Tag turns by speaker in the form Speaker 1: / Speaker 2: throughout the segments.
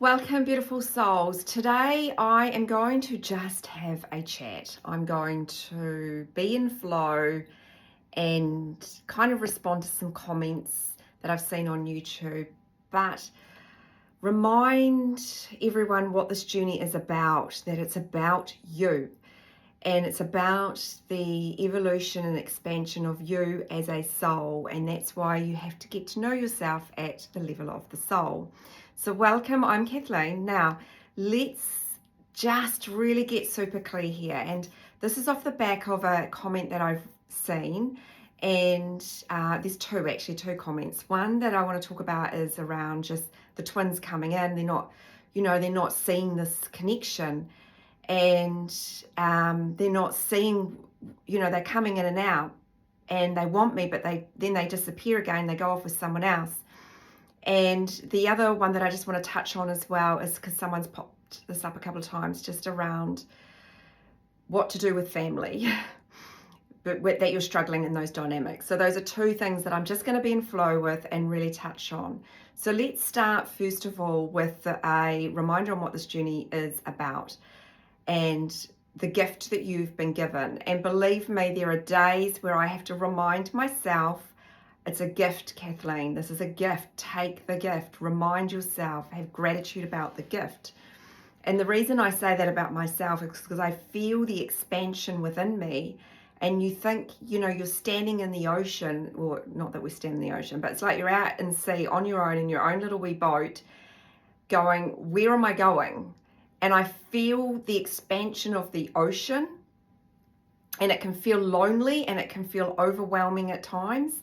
Speaker 1: Welcome, beautiful souls. Today I am going to just have a chat. I'm going to be in flow and kind of respond to some comments that I've seen on YouTube, but remind everyone what this journey is about, that it's about you. And it's about the evolution and expansion of you as a soul. And that's why you have to get to know yourself at the level of the soul. So welcome, I'm Kathleen. Now, let's just really get super clear here. And this is off the back of a comment that I've seen. And there's two comments. One that I want to talk about is around just the twins coming in. They're not seeing this connection. And they're not seeing, they're coming in and out and they want me, but then they disappear again. They go off with someone else. And the other one that I just want to touch on as well is because someone's popped this up a couple of times, just around what to do with family, but that you're struggling in those dynamics. So those are two things that I'm just going to be in flow with and really touch on. So let's start first of all with a reminder on what this journey is about and the gift that you've been given. And believe me, there are days where I have to remind myself, it's a gift, Kathleen. This is a gift. Take the gift. Remind yourself. Have gratitude about the gift. And the reason I say that about myself is because I feel the expansion within me. And you think, you're standing in the ocean, or not that we're standing in the ocean, but it's like you're out in sea on your own in your own little wee boat going, where am I going? And I feel the expansion of the ocean, and it can feel lonely and it can feel overwhelming at times.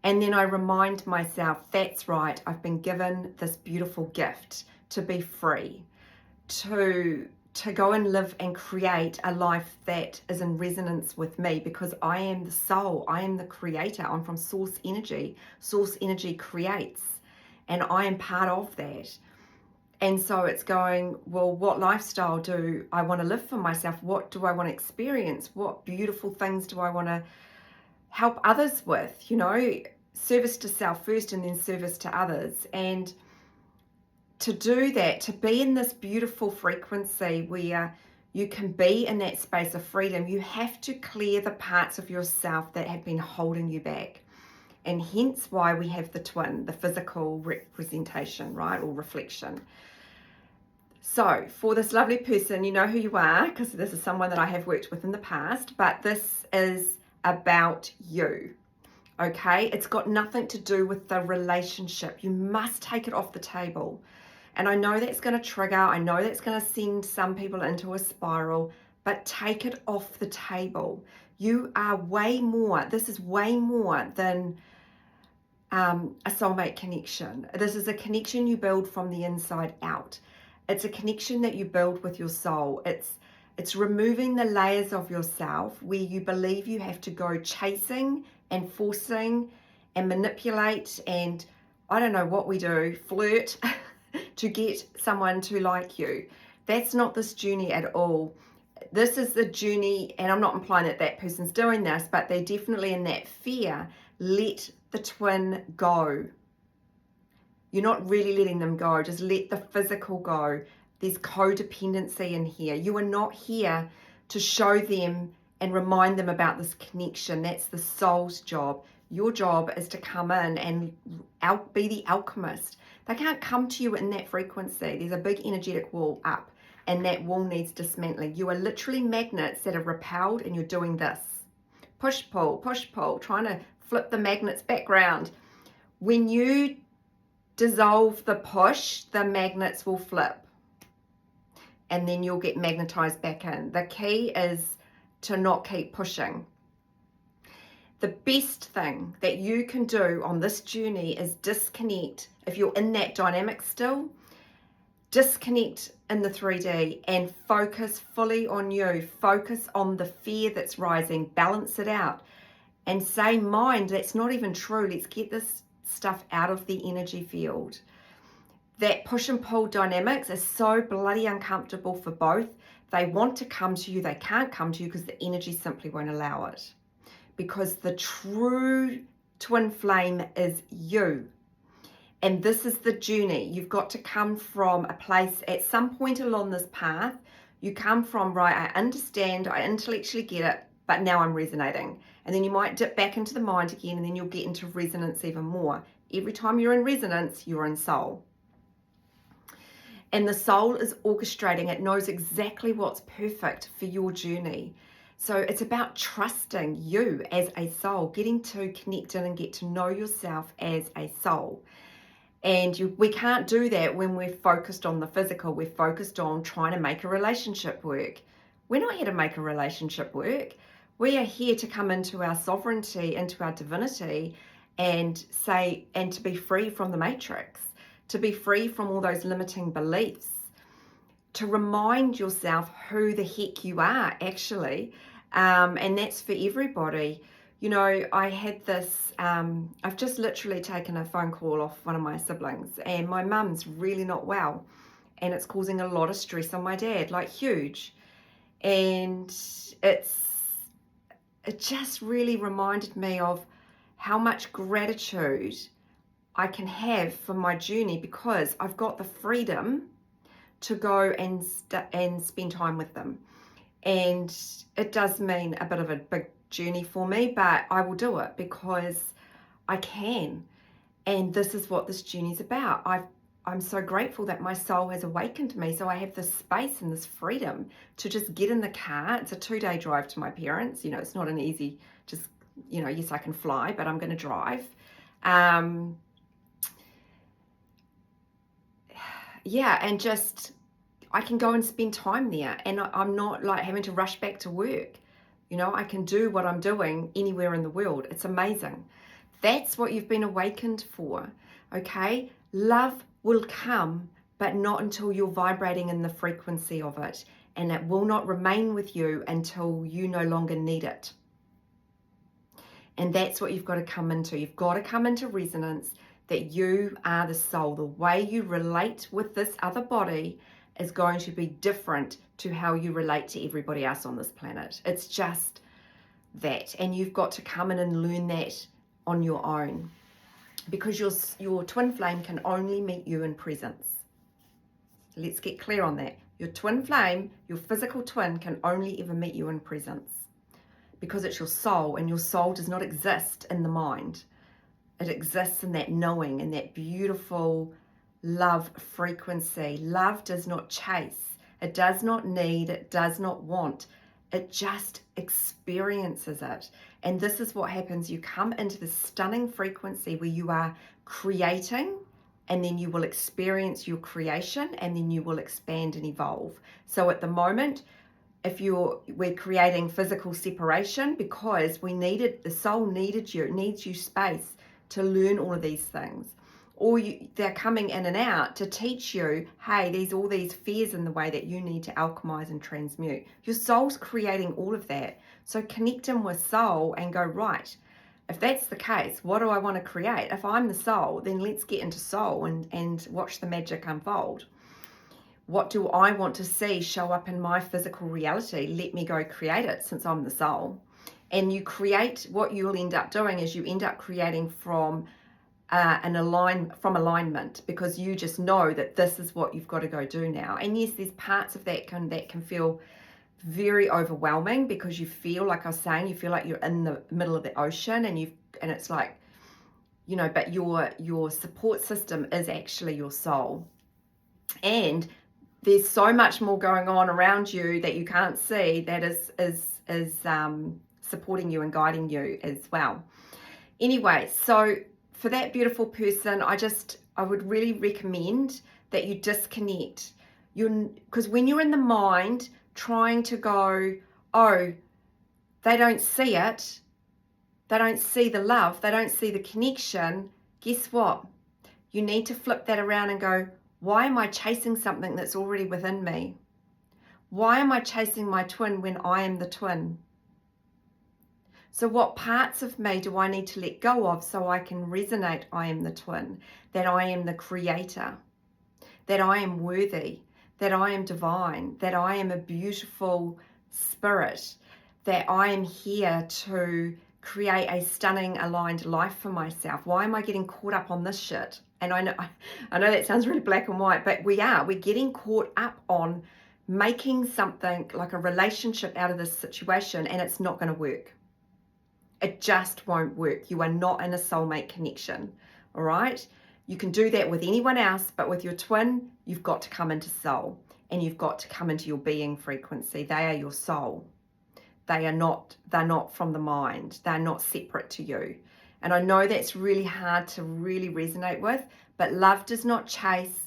Speaker 1: And then I remind myself, that's right, I've been given this beautiful gift to be free, to go and live and create a life that is in resonance with me, because I am the soul, I am the creator, I'm from source energy. Source energy creates, and I am part of that. And so it's going, well, what lifestyle do I want to live for myself? What do I want to experience? What beautiful things do I want to help others with? Service to self first and then service to others. And to do that, to be in this beautiful frequency where you can be in that space of freedom, you have to clear the parts of yourself that have been holding you back. And hence why we have the twin, the physical representation, right, or reflection. So for this lovely person, you know who you are, because this is someone that I have worked with in the past, but this is about you, okay? It's got nothing to do with the relationship. You must take it off the table. And I know that's going to trigger, I know that's going to send some people into a spiral, but take it off the table. You are way more, this is way more than a soulmate connection. This is a connection you build from the inside out. It's a connection that you build with your soul. It's removing the layers of yourself where you believe you have to go chasing and forcing and manipulate and I don't know what we do, flirt to get someone to like you. That's not this journey at all. This is the journey, and I'm not implying that that person's doing this, but they're definitely in that fear. Let the twin go. You're not really letting them go. Just let the physical go. There's codependency in here. You are not here to show them and remind them about this connection. That's the soul's job. Your job is to come in and be the alchemist. They can't come to you in that frequency. There's a big energetic wall up, and that wall needs dismantling. You are literally magnets that are repelled, and you're doing this. Push, pull, trying to flip the magnets back round. When you dissolve the push, the magnets will flip and then you'll get magnetized back in. The key is to not keep pushing. The best thing that you can do on this journey is disconnect. If you're in that dynamic still, disconnect in the 3D and focus fully on you. Focus on the fear that's rising, balance it out and say, mind, that's not even true. Let's get this stuff out of the energy field. That push and pull dynamics is so bloody uncomfortable for both. They want to come to you, they can't come to you because the energy simply won't allow it. Because the true twin flame is you. And this is the journey. You've got to come from a place at some point along this path. You come from, right, I understand, I intellectually get it, but now I'm resonating. And then you might dip back into the mind again, and then you'll get into resonance even more. Every time you're in resonance, you're in soul. And the soul is orchestrating. It knows exactly what's perfect for your journey. So it's about trusting you as a soul, getting to connect in and get to know yourself as a soul. And we can't do that when we're focused on the physical. We're focused on trying to make a relationship work. We're not here to make a relationship work. We are here to come into our sovereignty, into our divinity, and to be free from the matrix, to be free from all those limiting beliefs, to remind yourself who the heck you are, actually. And that's for everybody. You know, I had this, I've just literally taken a phone call off one of my siblings, and my mum's really not well, and it's causing a lot of stress on my dad, like huge. And it just really reminded me of how much gratitude I can have for my journey, because I've got the freedom to go and spend time with them. And it does mean a bit of a big journey for me, but I will do it because I can. And this is what this journey is about. I'm so grateful that my soul has awakened me, so I have this space and this freedom to just get in the car. It's a 2-day drive to my parents. You know, it's not an easy, just, you know, yes, I can fly, but I'm going to drive. Yeah, and just, I can go and spend time there, and I'm not like having to rush back to work. You know, I can do what I'm doing anywhere in the world. It's amazing. That's what you've been awakened for, okay? Love will come, but not until you're vibrating in the frequency of it, and it will not remain with you until you no longer need it. And that's what you've got to come into. You've got to come into resonance that you are the soul. The way you relate with this other body is going to be different to how you relate to everybody else on this planet. It's just that. And you've got to come in and learn that on your own, because your twin flame can only meet you in presence. Let's get clear on that. Your twin flame, your physical twin, can only ever meet you in presence, because it's your soul, and your soul does not exist in the mind. It exists in that knowing, in that beautiful love frequency. Love does not chase. It does not need. It does not want. It just experiences it. And this is what happens. You come into the stunning frequency where you are creating, and then you will experience your creation, and then you will expand and evolve. So at the moment, we're creating physical separation because the soul needs you space to learn all of these things. Or they're coming in and out to teach you, hey, there's all these fears in the way that you need to alchemize and transmute. Your soul's creating all of that. So connect in with soul and go, right, if that's the case, what do I want to create? If I'm the soul, then let's get into soul and watch the magic unfold. What do I want to see show up in my physical reality? Let me go create it, since I'm the soul. And you create, what you'll end up doing is you end up creating from alignment, because you just know that this is what you've got to go do now. And yes, there's parts of that can feel very overwhelming, because you feel, like I was saying, you feel like you're in the middle of the ocean, and it's like, you know, but your support system is actually your soul. And there's so much more going on around you that you can't see that is supporting you and guiding you as well. Anyway, so for that beautiful person, I would really recommend that you disconnect. Because when you're in the mind trying to go, oh, they don't see it, they don't see the love, they don't see the connection, guess what? You need to flip that around and go, why am I chasing something that's already within me? Why am I chasing my twin when I am the twin? So what parts of me do I need to let go of so I can resonate I am the twin, that I am the creator, that I am worthy, that I am divine, that I am a beautiful spirit, that I am here to create a stunning aligned life for myself? Why am I getting caught up on this shit? And I know that sounds really black and white, but we're getting caught up on making something like a relationship out of this situation, and it's not going to work. It just won't work. You are not in a soulmate connection, all right? You can do that with anyone else, but with your twin, you've got to come into soul, and you've got to come into your being frequency. They are your soul. They're not from the mind. They're not separate to you. And I know that's really hard to really resonate with, but love does not chase.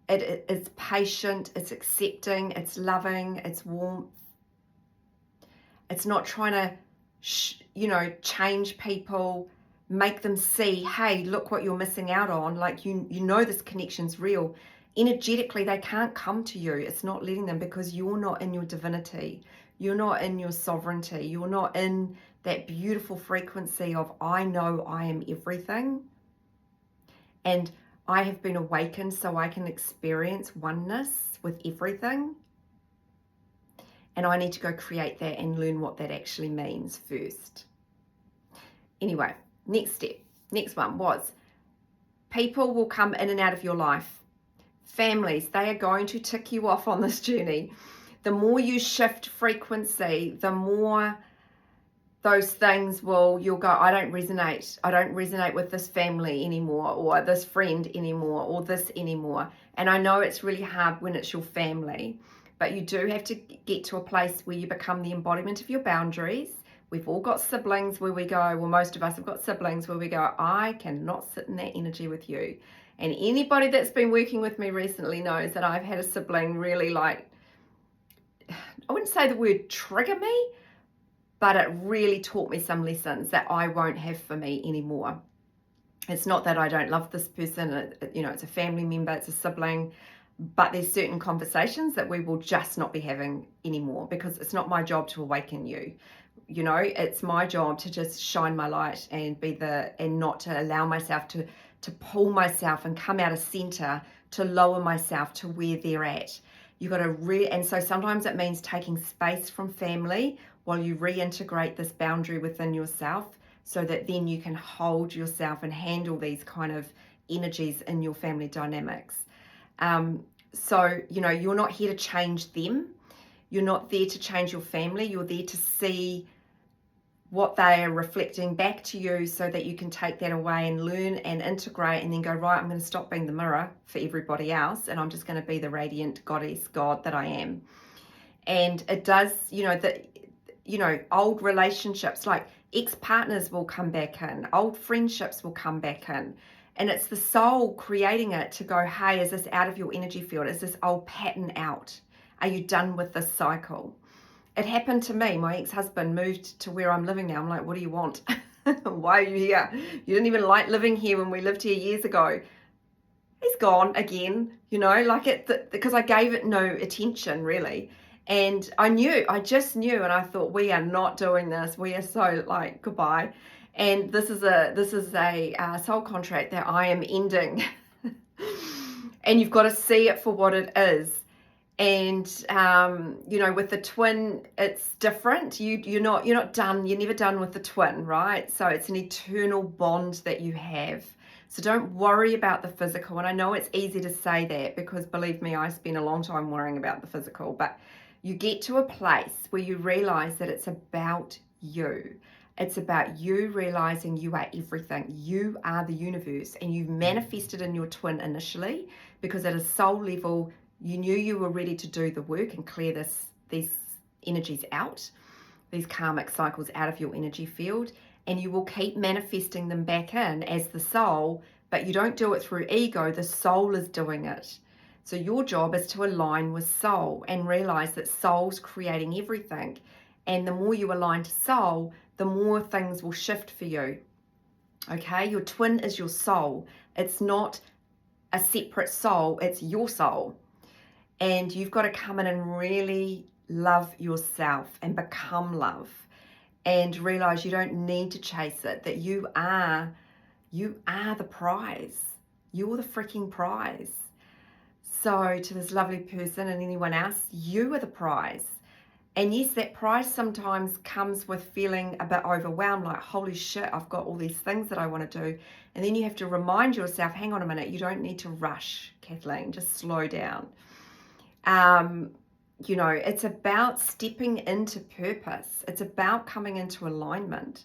Speaker 1: It's patient, it's accepting, it's loving, it's warmth. It's not trying to, change people, make them see, hey, look what you're missing out on. Like, you know this connection's real. Energetically, they can't come to you. It's not letting them, because you're not in your divinity. You're not in your sovereignty. You're not in that beautiful frequency of, I know I am everything. And I have been awakened so I can experience oneness with everything. And I need to go create that and learn what that actually means first. Anyway, next one was, people will come in and out of your life. Families, they are going to tick you off on this journey. The more you shift frequency, the more those things you'll go, I don't resonate with this family anymore, or this friend anymore, or this anymore. And I know it's really hard when it's your family, but you do have to get to a place where you become the embodiment of your boundaries. We've all got siblings where we go, well, most of us have got siblings where we go, I cannot sit in that energy with you. And anybody that's been working with me recently knows that I've had a sibling really, like, I wouldn't say the word trigger me, but it really taught me some lessons that I won't have for me anymore. It's not that I don't love this person, it's a family member, it's a sibling, but there's certain conversations that we will just not be having anymore, because it's not my job to awaken you. It's my job to just shine my light and and not to allow myself to pull myself and come out of center, to lower myself to where they're at. You got to and so sometimes it means taking space from family while you reintegrate this boundary within yourself, so that then you can hold yourself and handle these kind of energies in your family dynamics. So, you're not here to change them. You're not there to change your family. You're there to see what they are reflecting back to you, so that you can take that away and learn and integrate, and then go, right, I'm going to stop being the mirror for everybody else, and I'm just going to be the radiant goddess God that I am. And it does, old relationships, like ex-partners, will come back in, old friendships will come back in. And it's the soul creating it to go, hey, is this out of your energy field? Is this old pattern out? Are you done with this cycle? It happened to me. My ex-husband moved to where I'm living now. I'm like, what do you want? Why are you here? You didn't even like living here when we lived here years ago. He's gone again, because I gave it no attention, really. And I just knew, and I thought, we are not doing this. We are so, like, goodbye. And this is a soul contract that I am ending. And you've got to see it for what it is. And with the twin, it's different. You're not done. You're never done with the twin, right? So it's an eternal bond that you have. So don't worry about the physical. And I know it's easy to say that, because believe me, I spent a long time worrying about the physical. But you get to a place where you realize that it's about you. It's about you realizing you are everything. You are the universe, and you've manifested in your twin initially, because at a soul level, you knew you were ready to do the work and clear these energies out, these karmic cycles out of your energy field, and you will keep manifesting them back in as the soul, but you don't do it through ego. The soul is doing it. So your job is to align with soul and realize that soul's creating everything. And the more you align to soul, the more things will shift for you. Okay, your twin is your soul. It's not a separate soul, it's your soul. And you've got to come in and really love yourself and become love, and realize you don't need to chase it, that you are the prize. You're the freaking prize. So to this lovely person and anyone else, you are the prize. And yes, that pride sometimes comes with feeling a bit overwhelmed, like, holy shit, I've got all these things that I want to do. And then you have to remind yourself, hang on a minute, you don't need to rush, Kathleen, just slow down. It's about stepping into purpose. It's about coming into alignment.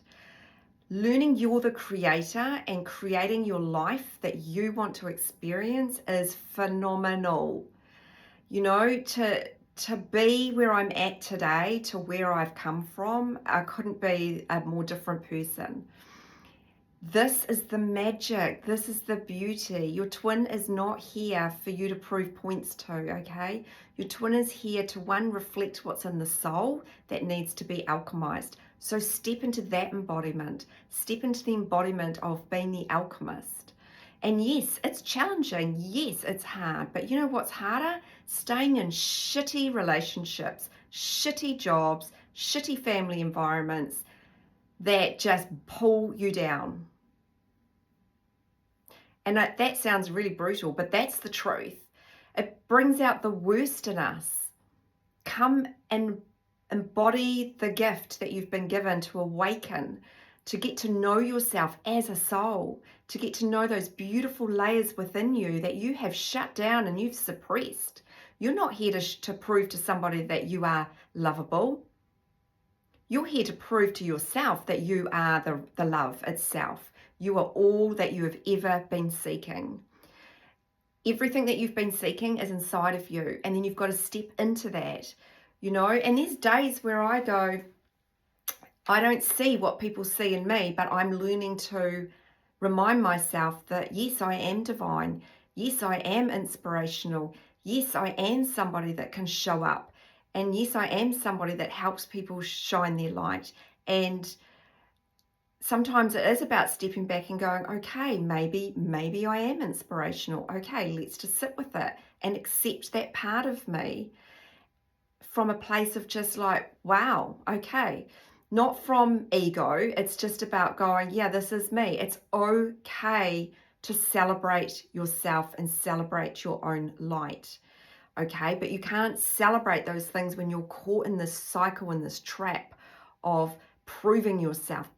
Speaker 1: Learning you're the creator and creating your life that you want to experience is phenomenal. To be where I'm at today, to where I've come from, I couldn't be a more different person. This is the magic. This is the beauty. Your twin is not here for you to prove points to, okay? Your twin is here to, one, reflect what's in the soul that needs to be alchemized. So step into that embodiment. Step into the embodiment of being the alchemist. And yes, it's challenging. Yes, it's hard. But you know what's harder? Staying in shitty relationships, shitty jobs, shitty family environments that just pull you down. And that sounds really brutal, but that's the truth. It brings out the worst in us. Come and embody the gift that you've been given to awaken, to get to know yourself as a soul, to get to know those beautiful layers within you that you have shut down and you've suppressed. You're not here to prove to somebody that you are lovable. You're here to prove to yourself that you are the love itself. You are all that you have ever been seeking. Everything that you've been seeking is inside of you. And then you've got to step into that, And there's days where I go, I don't see what people see in me, but I'm learning to remind myself that, yes, I am divine. Yes, I am inspirational. Yes, I am somebody that can show up. And yes, I am somebody that helps people shine their light. And sometimes it is about stepping back and going, okay, maybe I am inspirational. Okay, let's just sit with it and accept that part of me from a place of just like, wow, okay. Not from ego. It's just about going, yeah, this is me. It's okay to celebrate yourself and celebrate your own light. Okay, but you can't celebrate those things when you're caught in this cycle, in this trap of proving yourself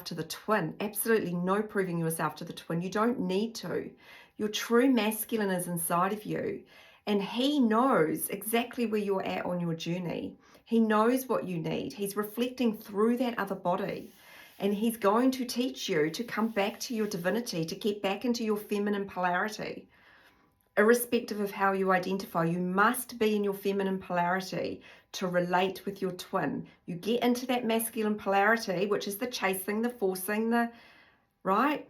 Speaker 1: to the twin. Absolutely no proving yourself to the twin. You don't need to. Your true masculine is inside of you, and he knows exactly where you're at on your journey. He knows what you need. He's reflecting through that other body, and he's going to teach you to come back to your divinity, to get back into your feminine polarity. Irrespective of how you identify, you must be in your feminine polarity to relate with your twin. You get into that masculine polarity, which is the chasing, the forcing, right?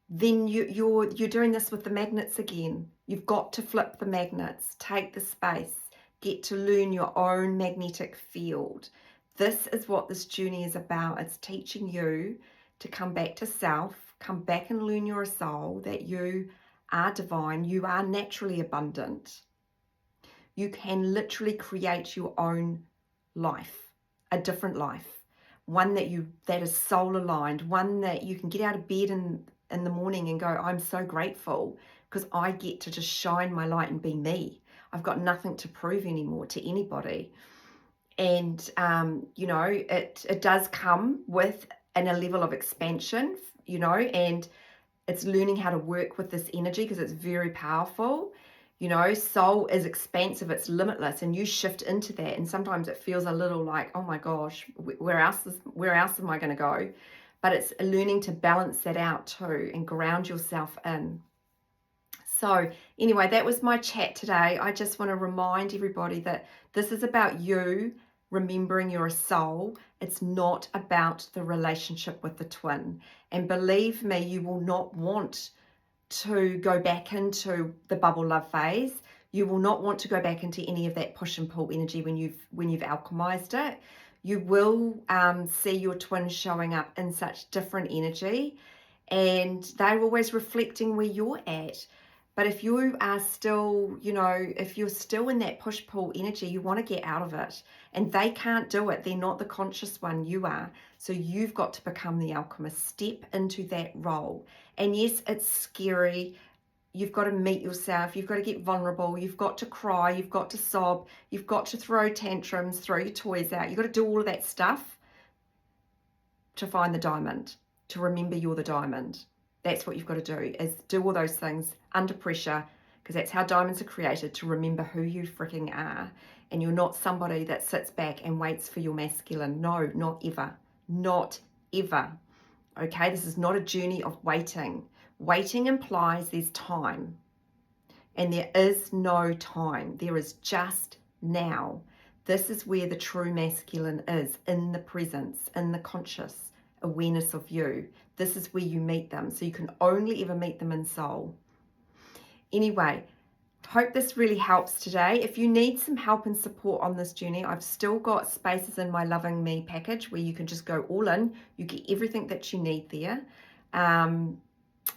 Speaker 1: Then you're doing this with the magnets again. You've got to flip the magnets, take the space, get to learn your own magnetic field. This is what this journey is about. It's teaching you to come back to self, come back and learn you're a soul, that you are divine, you are naturally abundant. You can literally create your own life, a different life, one that is soul aligned, one that you can get out of bed in the morning and go, I'm so grateful because I get to just shine my light and be me. I've got nothing to prove anymore to anybody. And it does come with a level of expansion, and it's learning how to work with this energy because it's very powerful. Soul is expansive, it's limitless, and you shift into that. And sometimes it feels a little like, oh my gosh, where else am I going to go? But it's learning to balance that out too and ground yourself in. So anyway, that was my chat today. I just want to remind everybody that this is about you remembering you're a soul. It's not about the relationship with the twin. And believe me, you will not want to go back into the bubble love phase. You will not want to go back into any of that push and pull energy when you've alchemized it. You will see your twin showing up in such different energy, and they're always reflecting where you're at. But if you are still, if you're still in that push-pull energy, you want to get out of it. And they can't do it. They're not the conscious one, you are. So you've got to become the alchemist. Step into that role. And yes, it's scary. You've got to meet yourself. You've got to get vulnerable. You've got to cry. You've got to sob. You've got to throw tantrums, throw your toys out. You've got to do all of that stuff to find the diamond, to remember you're the diamond. That's what you've got to do, is do all those things under pressure, because that's how diamonds are created, to remember who you freaking are. And you're not somebody that sits back and waits for your masculine. No, not ever. Not ever. Okay, this is not a journey of waiting. Waiting implies there's time. And there is no time. There is just now. This is where the true masculine is, in the presence, in the conscious awareness of you. This is where you meet them. So you can only ever meet them in soul. Anyway, hope this really helps today. If you need some help and support on this journey, I've still got spaces in my Loving Me package where you can just go all in. You get everything that you need there.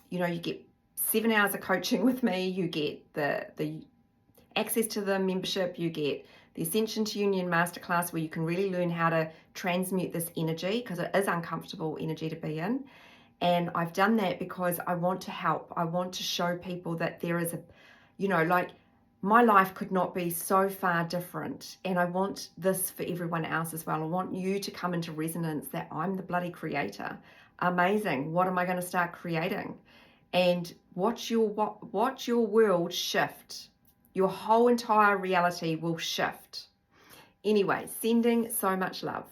Speaker 1: You know, you get 7 hours of coaching with me. You get the access to the membership. You get the Ascension to Union Masterclass, where you can really learn how to transmute this energy, because it is uncomfortable energy to be in. And I've done that because I want to help. I want to show people that there is a, you know, like, my life could not be so far different. And I want this for everyone else as well. I want you to come into resonance that I'm the bloody creator. Amazing. What am I going to start creating? And watch your world shift. Your whole entire reality will shift. Anyway, sending so much love.